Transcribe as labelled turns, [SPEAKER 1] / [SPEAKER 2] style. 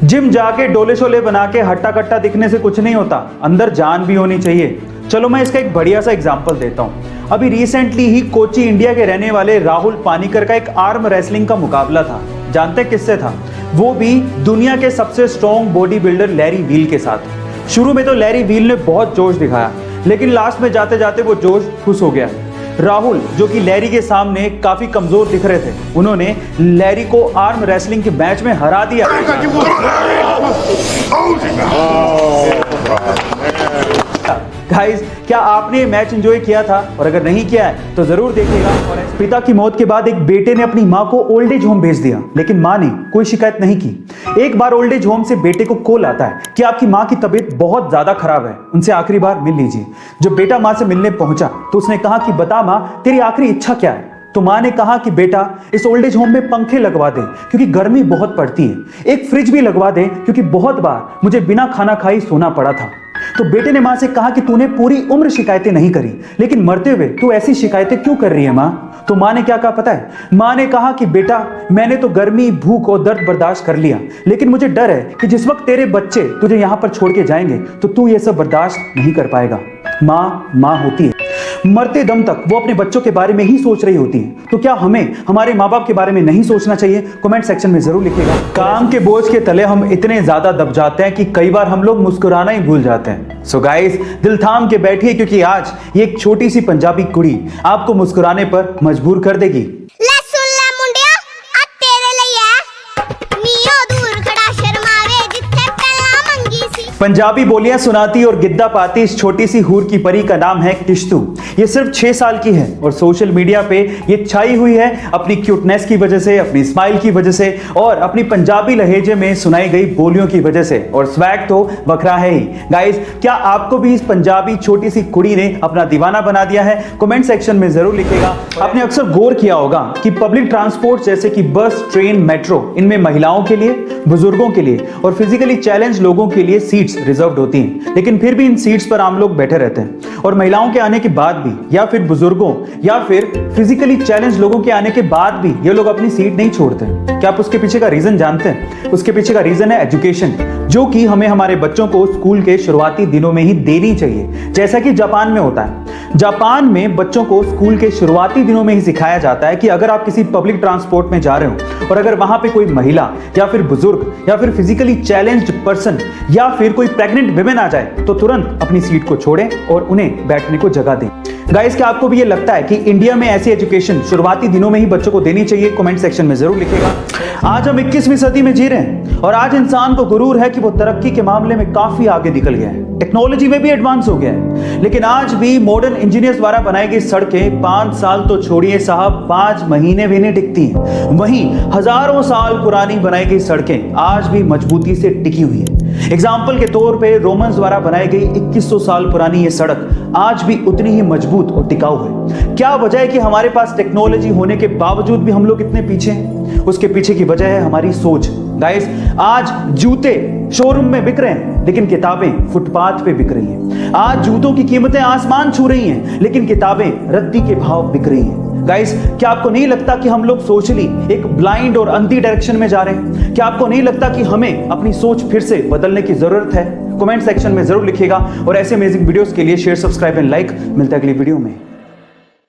[SPEAKER 1] Gym जाके डोले शोले बना के हट्टा कट्टा दिखने से कुछ नहीं होता, अंदर जान भी होनी चाहिए। चलो मैं इसका एक बढ़िया सा एग्जांपल देता हूँ। अभी रिसेंटली ही कोची इंडिया के रहने वाले राहुल पानीकर का एक आर्म रेसलिंग का मुकाबला था। जानते किससे था? वो भी दुनिया के सबसे strong body builder Larry Wheels के साथ। शुरू में तो लैरी वील ने बहुत जोश दिखाया, लेकिन लास्ट में जाते जाते वो जोश खुश हो गया। राहुल जो कि लैरी के सामने काफी कमजोर दिख रहे थे, उन्होंने लैरी को आर्म रेसलिंग के मैच में हरा दिया। गाइस, क्या आपने ये मैच एंजॉय किया था? और अगर नहीं किया है तो जरूर देखिएगा। पिता की मौत के बाद एक बेटे ने अपनी मां को ओल्ड एज होम भेज दिया, लेकिन मां ने कोई शिकायत नहीं की। एक बार ओल्ड एज होम से बेटे को कॉल आता है कि आपकी मां की तबीयत बहुत ज्यादा खराब है, उनसे आखिरी बार मिल लीजिए। जब बेटा मां से मिलने पहुंचा तो उसने कहा कि बता मां, तेरी आखिरी इच्छा क्या है? तो मां ने कहा कि बेटा, इस ओल्ड एज होम में पंखे लगवा दे क्योंकि गर्मी बहुत पड़ती है। एक फ्रिज भी लगवा दे क्योंकि बहुत बार मुझे बिना खाना खाई सोना पड़ा था। तो बेटे ने मां से कहा कि तूने पूरी उम्र शिकायतें नहीं करी, लेकिन मरते हुए तू ऐसी शिकायतें क्यों कर रही है मां? तो मां ने क्या कहा पता है? मां ने कहा कि बेटा, मैंने तो गर्मी, भूख और दर्द बर्दाश्त कर लिया, लेकिन मुझे डर है कि जिस वक्त तेरे बच्चे तुझे यहां पर छोड़ के जाएंगे तो तू ये सब बर्दाश्त नहीं कर पाएगा। मां होती है, मरते दम तक वो अपने बच्चों के बारे में ही सोच रही होती है। तो क्या हमें हमारे माँ बाप के बारे में नहीं सोचना चाहिए? कमेंट सेक्शन में जरूर लिखिएगा। काम के बोझ के तले हम इतने ज्यादा दब जाते हैं कि कई बार हम लोग मुस्कुराना ही भूल जाते हैं। सो गाइस, दिल थाम के बैठिए क्योंकि आज ये एक छोटी सी पंजाबी कुड़ी आपको मुस्कुराने पर मजबूर कर देगी। पंजाबी बोलियां सुनाती और गिद्दा पाती इस छोटी सी हूर की परी का नाम है किश्तू। ये सिर्फ 6 साल की है और सोशल मीडिया पे ये छाई हुई है अपनी क्यूटनेस की वजह से, अपनी स्माइल की वजह से और अपनी पंजाबी लहजे में सुनाई गई बोलियों की वजह से। और स्वैग तो बखरा है ही। गाइस, क्या आपको भी इस पंजाबी छोटी सी कुड़ी ने अपना दीवाना बना दिया है? कमेंट सेक्शन में जरूर लिखिएगा। आपने अक्सर गौर किया होगा कि पब्लिक ट्रांसपोर्ट जैसे कि बस, ट्रेन, मेट्रो, इनमें महिलाओं के लिए, बुजुर्गों के लिए और फिजिकली चैलेंज लोगों के लिए सीट्स रिजर्व्ड होती हैं, लेकिन फिर भी इन सीट्स पर आम लोग बैठे रहते हैं। और महिलाओं के आने के बाद भी, या फिर बुजुर्गों या फिर फिजिकली चैलेंज लोगों के आने के बाद भी ये लोग अपनी सीट नहीं छोड़ते। क्या आप उसके पीछे का रीजन जानते हैं? उसके पीछे का रीजन है एजुकेशन, जो कि हमें हमारे बच्चों को स्कूल के शुरुआती दिनों में ही देनी चाहिए, जैसा कि जापान में होता है। जापान में बच्चों को स्कूल के शुरुआती दिनों में ही सिखाया जाता है कि अगर आप किसी पब्लिक ट्रांसपोर्ट में जा रहे हो और अगर वहां पे कोई महिला या फिर बुजुर्ग या फिर फिजिकली चैलेंज्ड पर्सन या फिर कोई प्रेग्नेंट विमेन आ जाए तो तुरंत अपनी सीट को छोड़ें और उन्हें बैठने को जगह दें। गाइस, क्या आपको भी ये लगता है कि इंडिया में ऐसी एजुकेशन शुरुआती दिनों में ही बच्चों को देनी चाहिए? कमेंट सेक्शन में जरूर लिखिएगा। आज हम 21वीं सदी में जी रहे हैं और आज इंसान को गुरूर है कि वो तरक्की के मामले में काफी आगे निकल गया है, टेक्नोलॉजी में भी एडवांस हो गया है। लेकिन आज भी मॉडर्न इंजीनियर्स द्वारा बनाई गई सड़कें 5 साल तो छोड़िए साहब, 5 महीने भी नहीं टिकती हैं। वहीं हजारों साल पुरानी बनाई गई सड़कें आज भी मजबूती से टिकी हुई है। एग्जाम्पल के तौर पे रोमन्स द्वारा बनाई गई 2100 साल पुरानी ये सड़क आज भी उतनी ही मजबूत और टिकाऊ है। क्या वजह है कि हमारे पास टेक्नोलॉजी होने के बावजूद भी हम लोग इतने पीछे हैं? उसके पीछे की वजह है हमारी सोच। गाइस, आज जूते शोरूम में बिक रहे हैं लेकिन किताबें फुटपाथ पे बिक रही हैं। आज जूतों की कीमतें आसमान छू रही हैं लेकिन किताबें रद्दी के भाव बिक रही हैं। गाइस, क्या आपको नहीं लगता कि हम लोग सोशली एक ब्लाइंड और अंधी डायरेक्शन में जा रहे हैं? क्या आपको नहीं लगता कि हमें अपनी सोच फिर से बदलने की जरूरत है? कमेंट सेक्शन में जरूर लिखिएगा और ऐसे अमेजिंग वीडियोस के लिए शेयर, सब्सक्राइब एंड लाइक। मिलता है अगली वीडियो में।